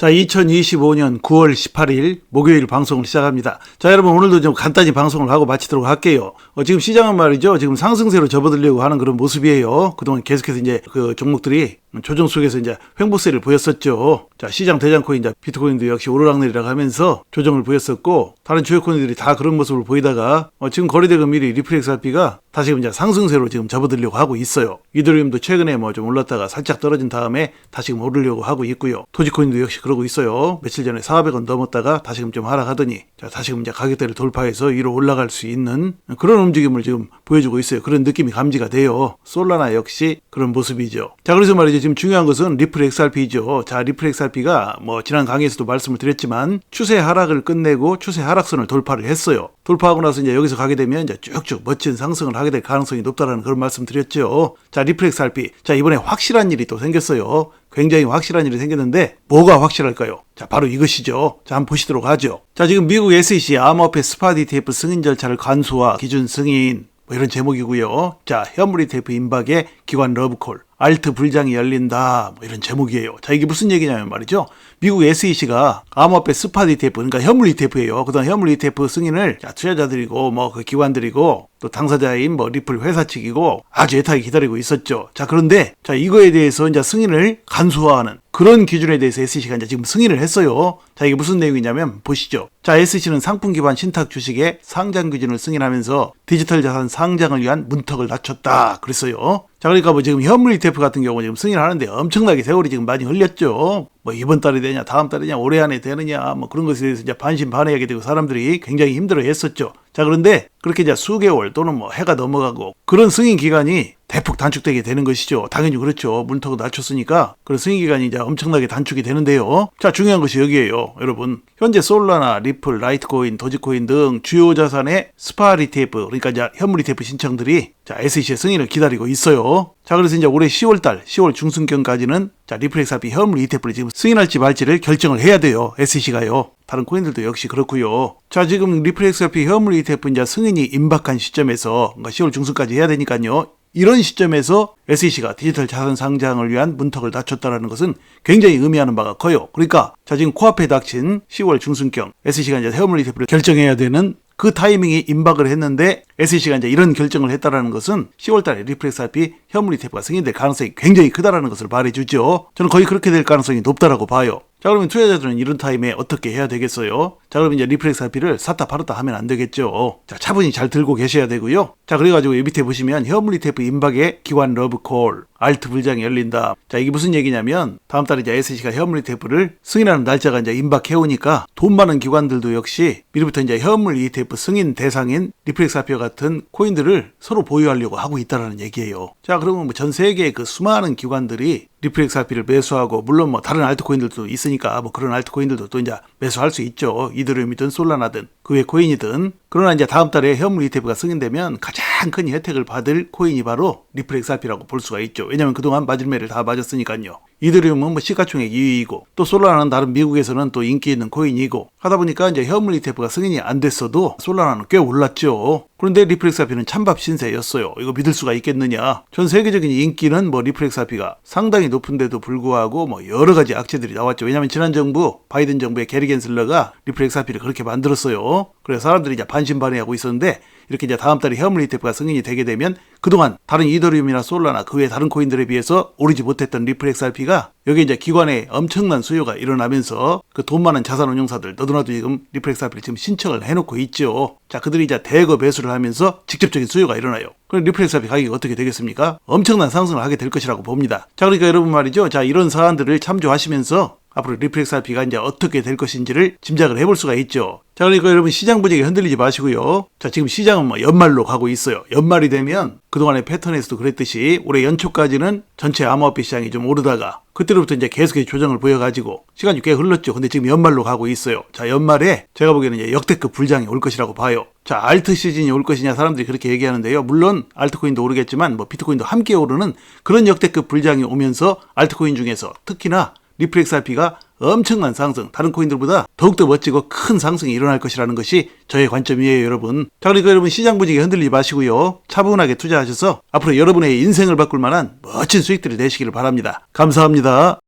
자, 2025년 9월 18일 목요일 방송을 시작합니다. 자, 여러분 오늘도 좀 간단히 방송을 하고 마치도록 할게요. 지금 시장은 말이죠. 지금 상승세로 접어들려고 하는 그런 모습이에요. 그동안 계속해서 이제 그 종목들이 조정 속에서 이제 횡보세를 보였었죠. 자, 시장 대장코인, 이제 비트코인도 역시 오르락내리락 하면서 조정을 보였었고, 다른 주요 코인들이 다 그런 모습을 보이다가, 지금 거래대금 1위 리플렉스RP가 다시금 이제 상승세로 지금 접어들려고 하고 있어요. 이더리움도 최근에 뭐 좀 올랐다가 살짝 떨어진 다음에 다시금 오르려고 하고 있고요. 도지코인도 역시 그러고 있어요. 며칠 전에 400원 넘었다가 다시금 좀 하락하더니, 자, 다시금 이제 가격대를 돌파해서 위로 올라갈 수 있는 그런 움직임을 지금 보여주고 있어요. 그런 느낌이 감지가 돼요. 솔라나 역시 그런 모습이죠. 자, 그래서 말이죠. 지금 중요한 것은 리플XRP죠. 자, 리플XRP가 뭐 지난 강의에서도 말씀을 드렸지만 추세 하락을 끝내고 추세 하락선을 돌파를 했어요. 돌파하고 나서 이제 여기서 가게 되면 이제 쭉쭉 멋진 상승을 하게 될 가능성이 높다라는 그런 말씀 드렸죠. 자, 리플XRP. 자, 이번에 확실한 일이 또 생겼어요. 굉장히 확실한 일이 생겼는데 뭐가 확실할까요? 자, 바로 이것이죠. 자, 한번 보시도록 하죠. 자, 지금 미국 SEC 암호화폐 스팟 ETF 승인 절차를 간소화, 기준 승인 뭐 이런 제목이고요. 자, 현물 ETF 임박에 기관 러브콜, 알트 불장이 열린다 뭐 이런 제목이에요. 자, 이게 무슨 얘기냐면 말이죠. 미국 SEC가 암호화폐 스팟 ETF, 그러니까 현물 ETF예요. 그동안 현물 ETF 승인을 투자자들이고 뭐 그 기관들이고 또 당사자인 뭐 리플 회사 측이고 아주 애타게 기다리고 있었죠. 자, 그런데 자, 이거에 대해서 이제 승인을 간소화하는 그런 기준에 대해서 SEC가 이제 지금 승인을 했어요. 자, 이게 무슨 내용이냐면 보시죠. 자, SEC는 상품 기반 신탁 주식의 상장 기준을 승인하면서 디지털 자산 상장을 위한 문턱을 낮췄다 그랬어요. 자, 그러니까 뭐 지금 현물 ETF 같은 경우 지금 승인하는데 엄청나게 세월이 지금 많이 흘렸죠. 뭐 이번 달이 되냐, 다음 달이냐, 올해 안에 되느냐, 뭐 그런 것에 대해서 이제 반신반의하게 되고 사람들이 굉장히 힘들어 했었죠. 자, 그런데 그렇게 이제 수개월 또는 뭐 해가 넘어가고 그런 승인 기간이 대폭 단축되게 되는 것이죠. 당연히 그렇죠. 문턱을 낮췄으니까 그런 승인 기간이 이제 엄청나게 단축이 되는데요. 자, 중요한 것이 여기에요. 여러분, 현재 솔라나, 리플, 라이트코인, 도지코인 등 주요 자산의 스팟 ETF, 그러니까 이제 현물 ETF 신청들이 자, SEC의 승인을 기다리고 있어요. 자, 그래서 이제 올해 10월 중순경까지는 자, 리플XRP 현물 ETF를 지금 승인할지 말지를 결정을 해야 돼요. SEC가요. 다른 코인들도 역시 그렇고요. 자, 지금 리플XRP 현물 ETF 이제 승인이 임박한 시점에서 그러니까 10월 중순까지 해야 되니까요. 이런 시점에서 SEC가 디지털 자산 상장을 위한 문턱을 낮췄다는 것은 굉장히 의미하는 바가 커요. 그러니까 자, 지금 코앞에 닥친 10월 중순경 SEC가 이제 현물 ETF를 결정해야 되는 그 타이밍이 임박을 했는데 SEC가 이제 이런 결정을 했다라는 것은 10월달에 리플렉스RP 현물 ETF가 승인될 가능성이 굉장히 크다라는 것을 말해주죠. 저는 거의 그렇게 될 가능성이 높다라고 봐요. 자, 그러면 투자자들은 이런 타임에 어떻게 해야 되겠어요? 자, 그러면 이제 리플렉스RP를 샀다 팔았다 하면 안 되겠죠. 자, 차분히 잘 들고 계셔야 되고요. 자, 그래가지고 이 밑에 보시면 현물 ETF 임박에 기관 러브콜, 알트 불장이 열린다. 자, 이게 무슨 얘기냐면 다음 달에 이제 SEC가 현물 ETF를 승인하는 날짜가 이제 임박해오니까 돈 많은 기관들도 역시 미리부터 이제 현물 ETF 승인 대상인 리플렉스RP와 같은 코인들을 서로 보유하려고 하고 있다라는 얘기예요. 자, 그러면 뭐 전 세계의 그 수많은 기관들이 리플렉스RP를 매수하고 물론 뭐 다른 알트코인들도 있으니까 뭐 그런 알트코인들도 또 이제 매수할 수 있죠. 이더리움이든 솔라나든 그 외 코인이든. 그러나 이제 다음 달에 현물 ETF가 승인되면 가장 큰 혜택을 받을 코인이 바로 리플렉스RP라고 볼 수가 있죠. 왜냐면 그동안 맞을 매를 다 맞았으니까요. 이더리움은 뭐 시가총액 2위이고 또 솔라나는 다른 미국에서는 또 인기 있는 코인이고 하다 보니까 이제 현물 ETF가 승인이 안 됐어도 솔라나는 꽤 올랐죠. 그런데 리플렉스RP는 찬밥 신세였어요. 이거 믿을 수가 있겠느냐. 전 세계적인 인기는 뭐 리플렉스RP가 상당히 높은데도 불구하고 뭐 여러 가지 악재들이 나왔죠. 왜냐하면 지난 정부 바이든 정부의 게리 겐슬러가 리플렉스RP를 그렇게 만들었어요. 그래서 사람들이 이제 반신반의하고 있었는데 이렇게 이제 다음 달에 현물 ETF가 승인이 되게 되면 그동안 다른 이더리움이나 솔라나 그 외 다른 코인들에 비해서 오르지 못했던 리플렉스RP가 여기 이제 기관에 엄청난 수요가 일어나면서 그 돈 많은 자산 운용사들 너도나도 지금 리플렉스RP를 지금 신청을 해놓고 있죠. 자, 그들이 이제 대거 매수를 하면서 직접적인 수요가 일어나요. 그럼 리플렉스RP 가격이 어떻게 되겠습니까? 엄청난 상승을 하게 될 것이라고 봅니다. 자, 그러니까 여러분 말이죠. 자, 이런 사안들을 참조하시면서 앞으로 리플렉스RP가 이제 어떻게 될 것인지를 짐작을 해볼 수가 있죠. 자, 그러니까 여러분 시장 분위기 흔들리지 마시고요. 자, 지금 시장은 뭐 연말로 가고 있어요. 연말이 되면 그동안의 패턴에서도 그랬듯이 올해 연초까지는 전체 암호화폐 시장이 좀 오르다가 그때로부터 이제 계속해서 조정을 보여가지고 시간이 꽤 흘렀죠. 근데 지금 연말로 가고 있어요. 자, 연말에 제가 보기에는 이제 역대급 불장이 올 것이라고 봐요. 자, 알트 시즌이 올 것이냐 사람들이 그렇게 얘기하는데요. 물론 알트코인도 오르겠지만 뭐 비트코인도 함께 오르는 그런 역대급 불장이 오면서 알트코인 중에서 특히나 리플렉스RP가 엄청난 상승, 다른 코인들보다 더욱더 멋지고 큰 상승이 일어날 것이라는 것이 저의 관점이에요, 여러분. 자, 그러니까 여러분 시장 분위기 흔들리지 마시고요. 차분하게 투자하셔서 앞으로 여러분의 인생을 바꿀 만한 멋진 수익들을 내시기를 바랍니다. 감사합니다.